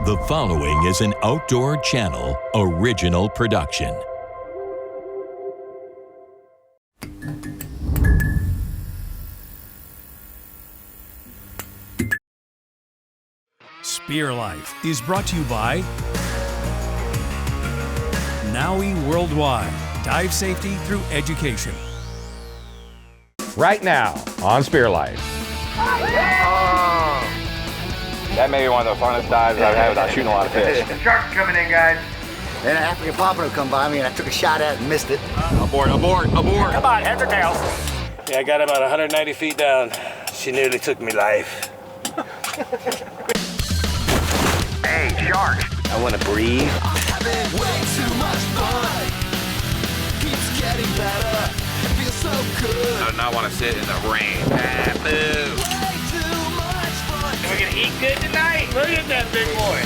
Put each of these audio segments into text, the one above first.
The following is an Outdoor Channel original production. Spear Life is brought to you by Naui Worldwide. Dive safety through education. Right now on Spear Life. That may be one of the funnest dives I've had without shooting a lot of fish. Sharks coming in, guys. Then an African pompano come by me and I took a shot at it and missed it. Abort. Come on, heads or tails. Yeah, I got about 190 feet down. She nearly took me life. Hey, shark. I want to breathe. I'm having way too much fun. Keeps getting better. It feels so good. I do not want to sit in the rain. Way too much fun. We're gonna eat good tonight. Look at that big boy.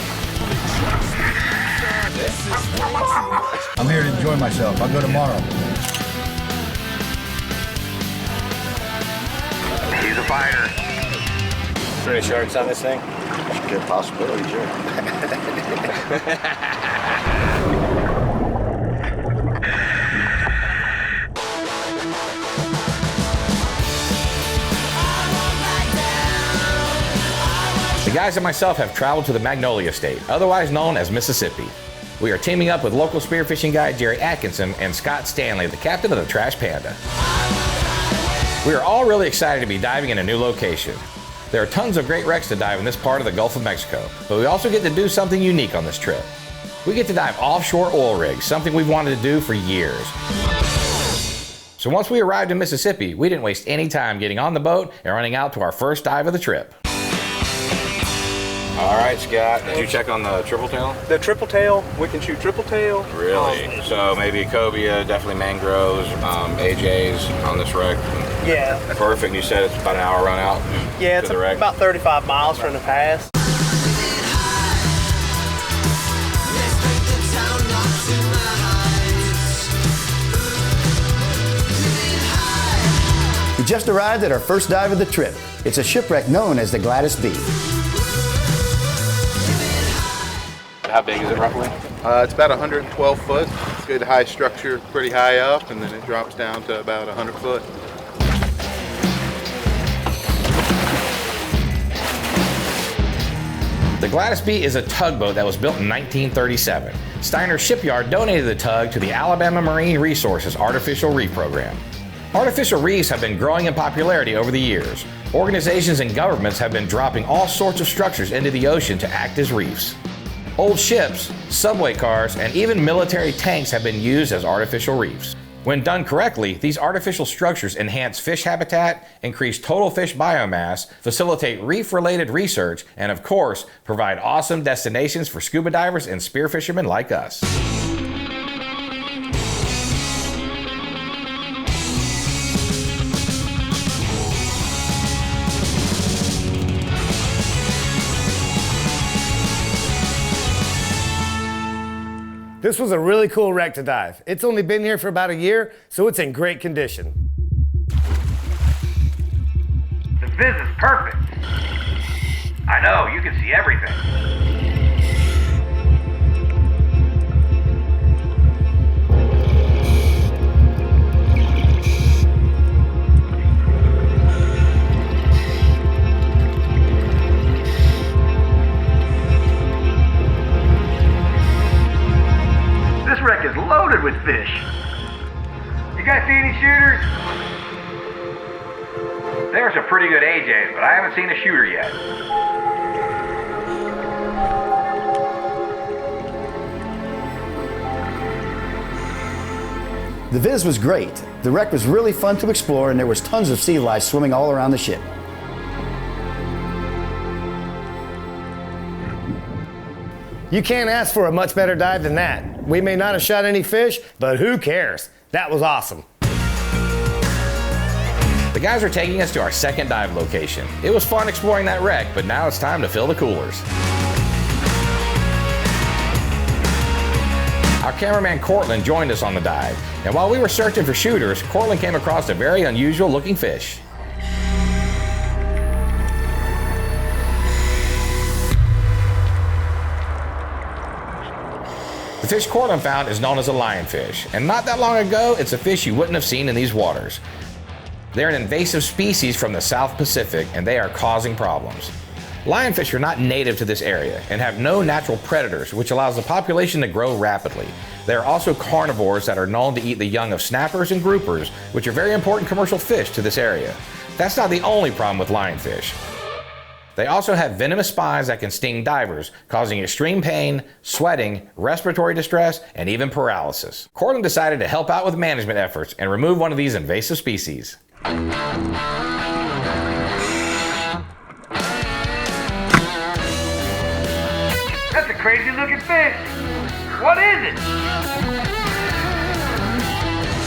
I'm here to enjoy myself. I'll go tomorrow. He's a fighter. Pretty sharks on this thing? Good possibility, sure. The guys and myself have traveled to the Magnolia State, otherwise known as Mississippi. We are teaming up with local spearfishing guide Jerry Atkinson and Scott Stanley, the captain of the Trash Panda. We are all really excited to be diving in a new location. There are tons of great wrecks to dive in this part of the Gulf of Mexico, but we also get to do something unique on this trip. We get to dive offshore oil rigs, something we've wanted to do for years. So once we arrived in Mississippi, we didn't waste any time getting on the boat and running out to our first dive of the trip. All right, Scott, did you check on the triple tail? The triple tail, we can shoot triple tail. Really? So maybe cobia, definitely mangroves, AJs on this wreck. Yeah. Perfect. You said it's about an hour run out. Yeah, it's to the wreck. about 35 miles from the pass. We just arrived at our first dive of the trip. It's a shipwreck known as the Gladys B. How big is it roughly? It's about 112 foot. It's good high structure, pretty high up, and then it drops down to about 100 foot. The Gladys B is a tugboat that was built in 1937. Steiner Shipyard donated the tug to the Alabama Marine Resources Artificial Reef Program. Artificial reefs have been growing in popularity over the years. Organizations and governments have been dropping all sorts of structures into the ocean to act as reefs. Old ships, subway cars, and even military tanks have been used as artificial reefs. When done correctly, these artificial structures enhance fish habitat, increase total fish biomass, facilitate reef-related research, and of course, provide awesome destinations for scuba divers and spear fishermen like us. This was a really cool wreck to dive. It's only been here for about a year, so it's in great condition. The viz is perfect. I know, you can see everything. This wreck is loaded with fish. You guys see any shooters? There's some pretty good AJs, but I haven't seen a shooter yet. The viz was great. The wreck was really fun to explore and there was tons of sea life swimming all around the ship. You can't ask for a much better dive than that. We may not have shot any fish, but who cares? That was awesome. The guys are taking us to our second dive location. It was fun exploring that wreck, but now it's time to fill the coolers. Our cameraman Cortland joined us on the dive, and while we were searching for shooters, Cortland came across a very unusual looking fish. fish Cortland found is known as a lionfish, and not that long ago, it's a fish you wouldn't have seen in these waters. They're an invasive species from the South Pacific, and they are causing problems. Lionfish are not native to this area and have no natural predators, which allows the population to grow rapidly. They are also carnivores that are known to eat the young of snappers and groupers, which are very important commercial fish to this area. That's not the only problem with lionfish. They also have venomous spines that can sting divers, causing extreme pain, sweating, respiratory distress, and even paralysis. Cortland decided to help out with management efforts and remove one of these invasive species. That's a crazy looking fish. What is it?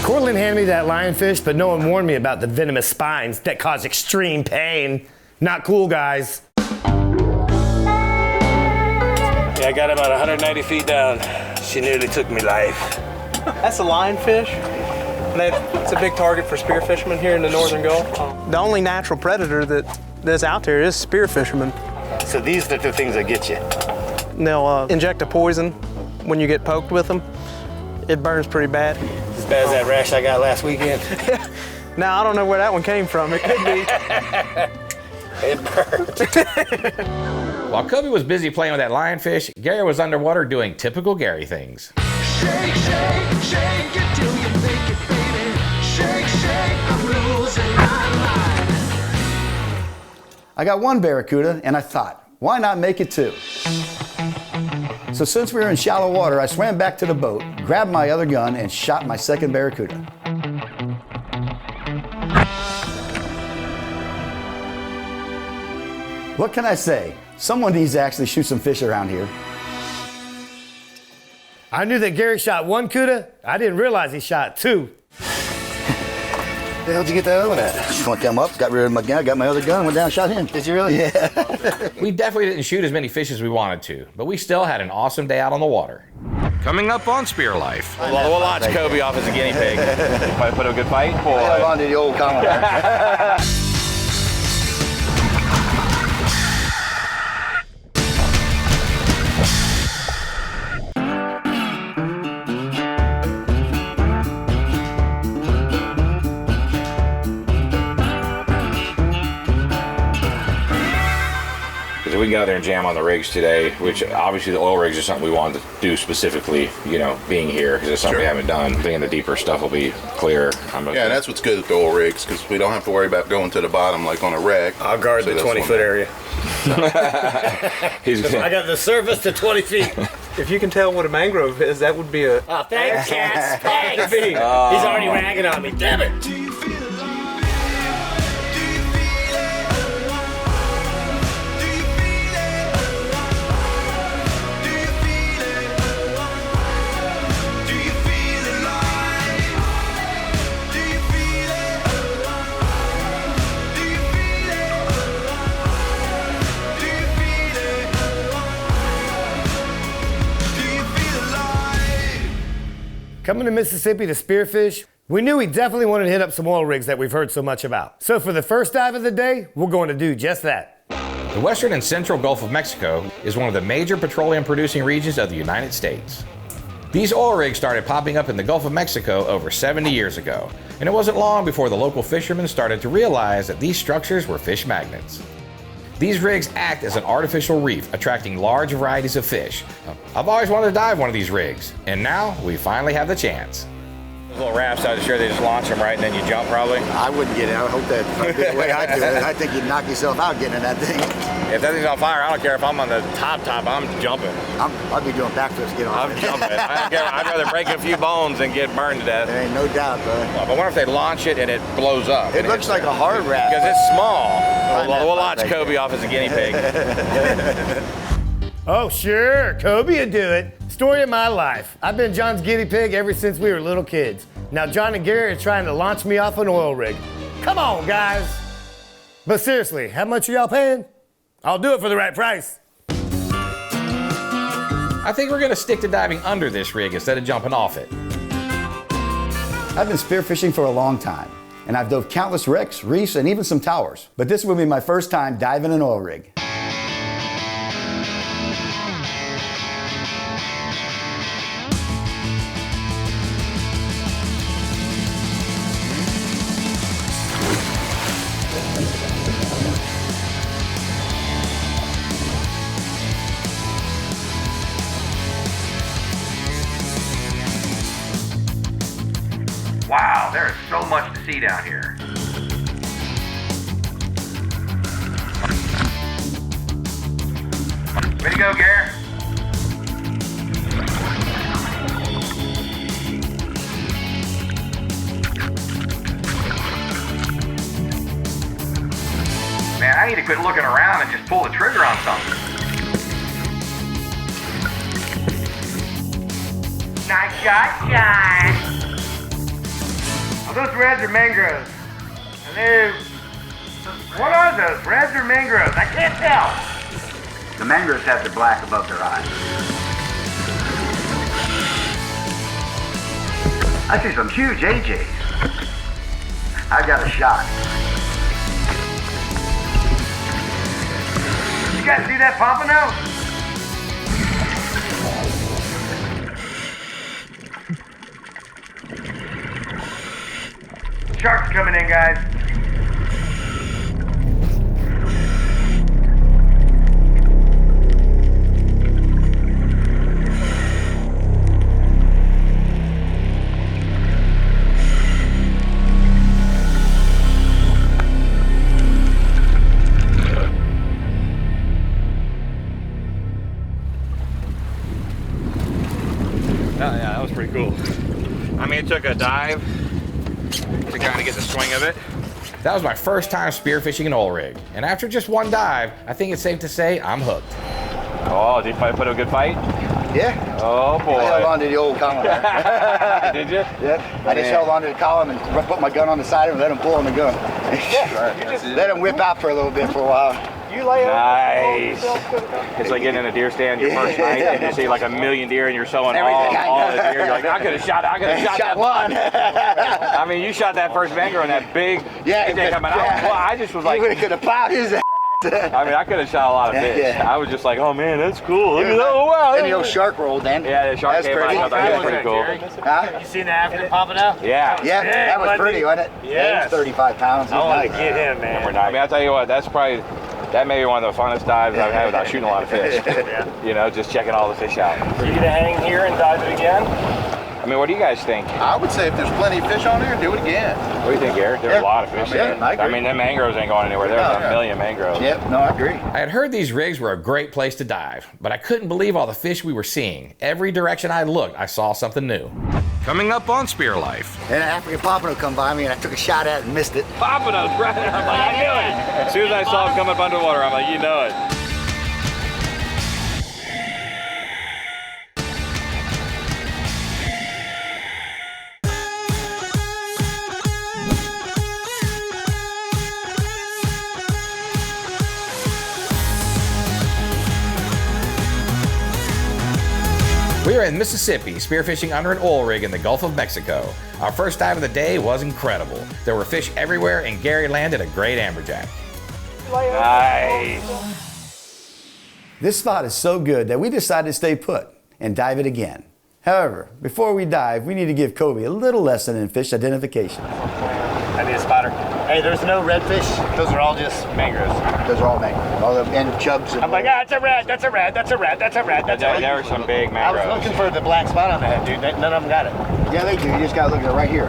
Cortland handed me that lionfish, but no one warned me about the venomous spines that cause extreme pain. Not cool, guys. Yeah, I got about 190 feet down. She nearly took me life. That's a lionfish. It's a big target for spearfishermen here in the Northern Gulf. The only natural predator that's out there is spearfishermen. So these are the things that get you. They'll inject a poison when you get poked with them. It burns pretty bad. As bad as that rash I got last weekend. Now, I don't know where that one came from. It could be. It burnt. While Kobe was busy playing with that lionfish, Gary was underwater doing typical Gary things. Shake, shake, shake it till you make it, baby. Shake, shake, I'm losing my mind. I got one Barracuda, and I thought, why not make it two? So since we were in shallow water, I swam back to the boat, grabbed my other gun, and shot my second Barracuda. What can I say? Someone needs to actually shoot some fish around here. I knew that Gary shot one cuda. I didn't realize he shot two. Where the hell did you get that other one at? Just want to come up, got rid of my gun, got my other gun, went down and shot him. Did you really? Yeah. We definitely didn't shoot as many fish as we wanted to, but we still had an awesome day out on the water. Coming up on Spear Life. We'll launch Kobe off as a guinea pig. Might put a good fight? Boy. Hold on to the old Cameraman. We can go out there and jam on the rigs today, which obviously the oil rigs is something we wanted to do specifically, you know, being here, because it's something we haven't done. Thinking the deeper stuff will be clear. Yeah, that's what's good with the oil rigs, because we don't have to worry about going to the bottom like on a wreck. I'll guard the 20-foot area. I got the surface to 20 feet. If you can tell what a mangrove is, that would be a... Oh, thanks, cats. Thanks. He's already ragging on me. Damn it. Coming to Mississippi to spearfish, we knew we definitely wanted to hit up some oil rigs that we've heard so much about. So for the first dive of the day, we're going to do just that. The western and central Gulf of Mexico is one of the major petroleum producing regions of the United States. These oil rigs started popping up in the Gulf of Mexico over 70 years ago, and it wasn't long before the local fishermen started to realize that these structures were fish magnets. These rigs act as an artificial reef, attracting large varieties of fish. I've always wanted to dive one of these rigs, and now we finally have the chance. Those little rafts, I was sure they just launch them right and then you jump probably. I wouldn't get it. I hope that would be the way I do it. I think you'd knock yourself out getting in that thing. If that thing's on fire, I don't care if I'm on the top, I'm jumping. I'll be doing backflips to get on. I'm jumping. I don't care. I'd rather break a few bones than get burned to death. There ain't no doubt, bud. But I wonder if they launch it and it blows up. It looks like a hard raft. Because it's small. We'll launch Kobe off as a guinea pig. Oh, sure, Kobe would do it. Story of my life. I've been John's guinea pig ever since we were little kids. Now John and Gary are trying to launch me off an oil rig. Come on, guys. But seriously, how much are y'all paying? I'll do it for the right price. I think we're gonna stick to diving under this rig instead of jumping off it. I've been spearfishing for a long time, and I've dove countless wrecks, reefs, and even some towers. But this will be my first time diving an oil rig. There is so much to see down here. Way to go, Garrett. Man, I need to quit looking around and just pull the trigger on something. Nice shot, John. Are those reds or mangroves? What are those, reds or mangroves? I can't tell. The mangroves have the black above their eyes. I see some huge AJs. I got a shot. You guys see that Pompano? Shark's coming in, guys. Yeah, that was pretty cool. I mean, it took a dive to kind of get the swing of it. That was my first time spearfishing an oil rig, and after just one dive, I think it's safe to say I'm hooked. Oh, did you put a good fight? Yeah. Oh boy. I held on to the old column there. Did you? Yep. I just held on to the column and put my gun on the side and let him pull on the gun. Let him whip out for a little bit for a while. Nice. It's like getting in a deer stand your first night and you see like a million deer and you're showing all the deer. You're like, I could have shot that one. I mean, you shot that first mangrove and that big thing coming out. Well, I just was like, you could have plowed his ass. I mean, I could have shot a lot of fish. Yeah. I was just like, oh man, that's cool. Look at that. Oh wow. Then the old shark rolled then. Yeah, the shark came out. I thought that was pretty cool. Huh? You seen the after Pompano? Yeah. Yeah, that was pretty, wasn't it? Yeah. He was 35 pounds. I want to get him, man. I mean, I'll tell you what, that may be one of the funnest dives I've had without shooting a lot of fish. You know, just checking all the fish out. So you gonna hang here and dive it again? I mean, what do you guys think? I would say if there's plenty of fish on there, do it again. What do you think, Garrett? There's a lot of fish there. I agree. I mean, them mangroves ain't going anywhere. There's a million mangroves. Yep, no, I agree. I had heard these rigs were a great place to dive, but I couldn't believe all the fish we were seeing. Every direction I looked, I saw something new. Coming up on Spear Life. And an African pompano come by me and I took a shot at it and missed it. Pompanos, right? I'm like, I knew it. As soon as I saw him come up underwater, I'm like, you know it. We were in Mississippi, spearfishing under an oil rig in the Gulf of Mexico. Our first dive of the day was incredible. There were fish everywhere, and Gary landed a great amberjack. Nice. This spot is so good that we decided to stay put and dive it again. However, before we dive, we need to give Kobe a little lesson in fish identification. I need a spotter. Hey, there's no redfish. Those are all just mangroves. Those are all mangroves. All the and chubs. And I'm like, that's a red, that's a red, that's a red, that's a red, that's a red. There were some big I mangroves. was looking for the black spot on the head, dude. None of them got it. Yeah, they do. You just gotta look at it right here.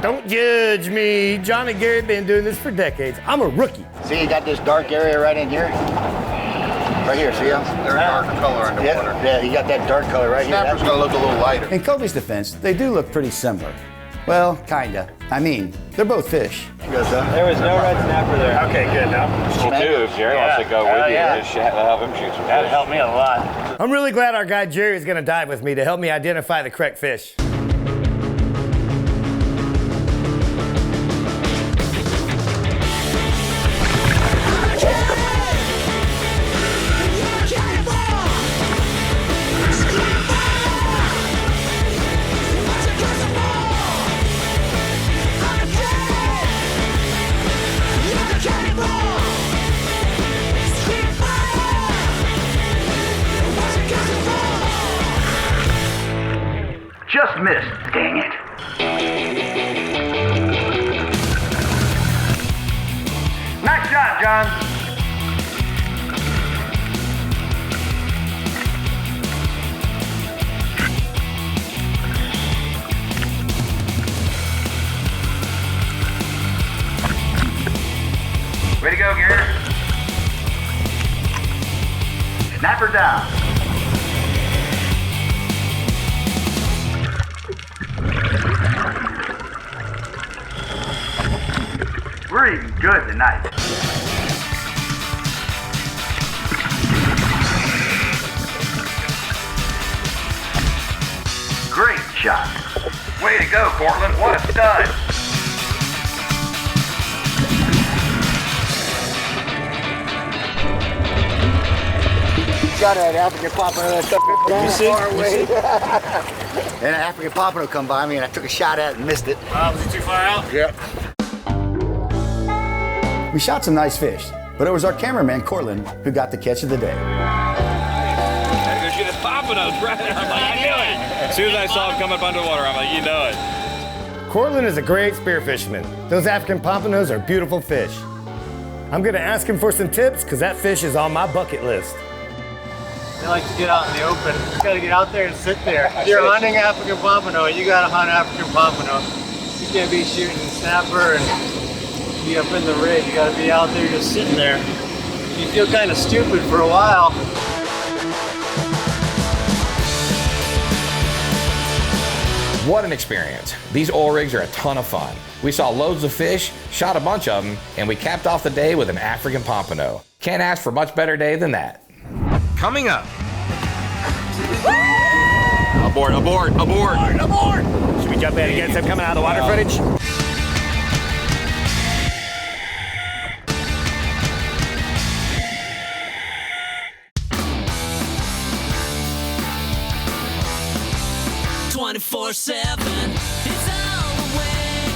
Don't judge me. John and Gary have been doing this for decades. I'm a rookie. See, you got this dark area right in here. Right here, see them? They're a darker color underwater. Yeah, you got that dark color right here. Snapper's gonna look a little lighter. In Kobe's defense, they do look pretty similar. Well, kinda. I mean, they're both fish. There was no red snapper there. Okay, good. Now, Well, too, if Jerry wants to go with you, just help him shoot some fish. that'd help me a lot. I'm really glad our guy Jerry is going to dive with me to help me identify the correct fish. Just missed. Dang it. Nice shot, John. or down. We're eating good tonight. Great shot. Way to go, Cortland. What a stud. Got that African pompano that stuff far away. And an African pompano come by me and I took a shot at it and missed it. Was he too far out? Yep. We shot some nice fish, but it was our cameraman, Cortland, who got the catch of the day. Gotta go shoot his pompanos, right? I'm like, I knew it. As soon as I saw him come up underwater, I'm like, you know it. Cortland is a great spear fisherman. Those African pompanos are beautiful fish. I'm gonna ask him for some tips because that fish is on my bucket list. They like to get out in the open. You gotta get out there and sit there. If you're hunting African pompano, you gotta hunt African pompano. You can't be shooting snapper and be up in the rig. You gotta be out there just sitting there. You feel kind of stupid for a while. What an experience. These oil rigs are a ton of fun. We saw loads of fish, shot a bunch of them, and we capped off the day with an African pompano. Can't ask for a much better day than that. Coming up. Aboard, aboard, aboard! Aboard! Should we jump in and get some coming out of the water footage? It's all the way.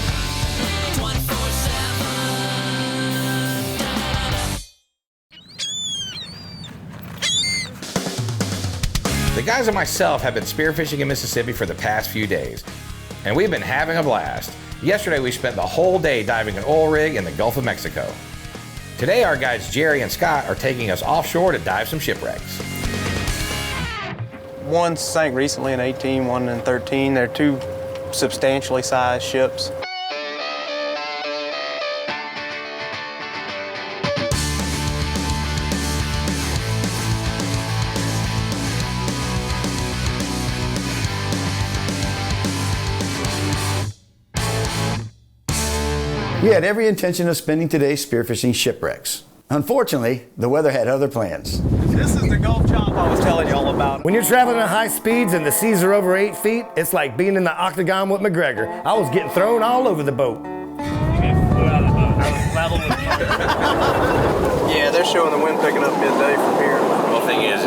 24/7. The guys and myself have been spearfishing in Mississippi for the past few days, and we've been having a blast. Yesterday we spent the whole day diving an oil rig in the Gulf of Mexico. Today our guides Jerry and Scott are taking us offshore to dive some shipwrecks. One sank recently in 18, one in 13. They're two substantially sized ships. We had every intention of spending today spearfishing shipwrecks. Unfortunately, the weather had other plans. This is the Gulf chomp I was telling you all about. When you're traveling at high speeds and the seas are over 8 feet, it's like being in the octagon with McGregor. I was getting thrown all over the boat. Yeah, they're showing the wind picking up midday from here. Well, the thing is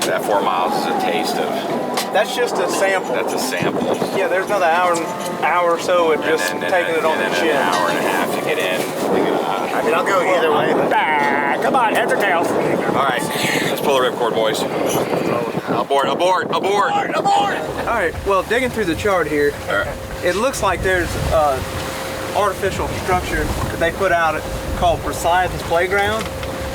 that 4 miles is a taste of. That's just a sample. That's a sample. Yeah, there's another hour or so of just taking it on the chin. An hour and a half to get in. I mean, I'll go either way. Come on, heads or tails. All right, let's pull the ripcord, boys. Aboard, aboard, aboard! Aboard! All right, well, digging through the chart here, it looks like there's artificial structure that they put out called Versailles Playground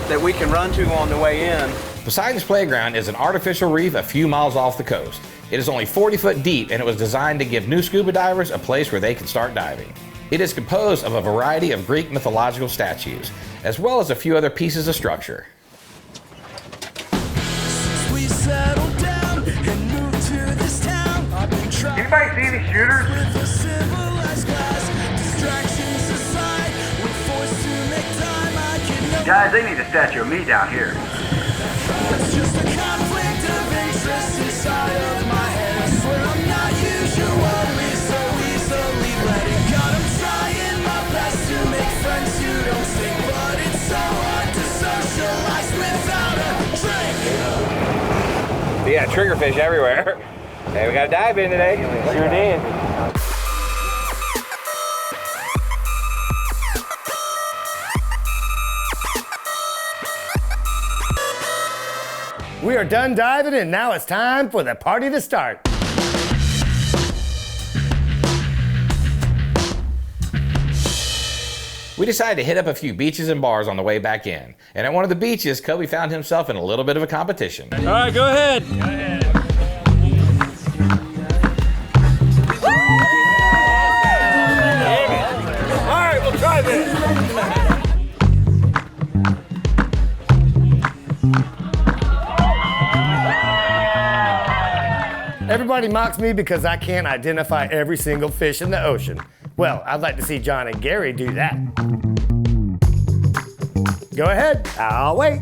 that we can run to on the way in. Poseidon's Playground is an artificial reef a few miles off the coast. It is only 40 foot deep and it was designed to give new scuba divers a place where they can start diving. It is composed of a variety of Greek mythological statues, as well as a few other pieces of structure. We settled down and moved to this town. I've been trying. Anybody see any shooters? With a civilized class, distractions aside, we're forced to make time. I can know. Guys, they need a statue of me down here. It's just a conflict of interest inside of my head. I swear I'm not usually so easily let it go. I'm trying my best to make friends who don't sing, but it's so hard to socialize without a drink. But yeah, triggerfish everywhere. Hey, we got a dive in today. Sure did. We are done diving and now it's time for the party to start. We decided to hit up a few beaches and bars on the way back in. And at one of the beaches, Kobe found himself in a little bit of a competition. All right, go ahead. Go ahead. All right, we'll try this. Everybody mocks me because I can't identify every single fish in the ocean. Well, I'd like to see John and Gary do that. Go ahead, I'll wait.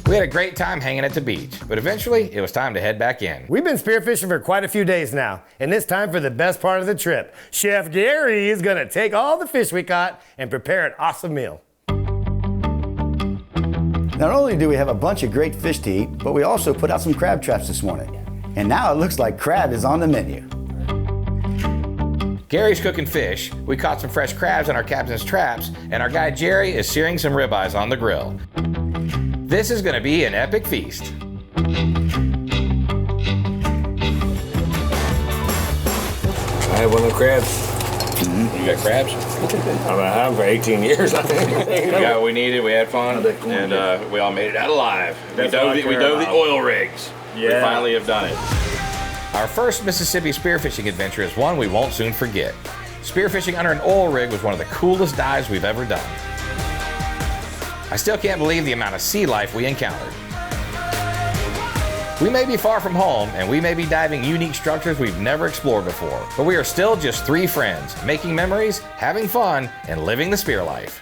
We had a great time hanging at the beach, but eventually it was time to head back in. We've been spearfishing for quite a few days now, and it's time for the best part of the trip. Chef Gary is gonna take all the fish we caught and prepare an awesome meal. Not only do we have a bunch of great fish to eat, but we also put out some crab traps this morning. And now it looks like crab is on the menu. Gary's cooking fish, we caught some fresh crabs in our captain's traps, and our guy Jerry is searing some ribeyes on the grill. This is gonna be an epic feast. I had one of the crabs. You got crabs? I've had them for 18 years, I think. We got what we needed, we had fun, and we all made it out alive. We dove the oil rigs. Yeah. We finally have done it. Our first Mississippi spearfishing adventure is one we won't soon forget. Spearfishing under an oil rig was one of the coolest dives we've ever done. I still can't believe the amount of sea life we encountered. We may be far from home, and we may be diving unique structures we've never explored before, but we are still just three friends, making memories, having fun, and living the spear life.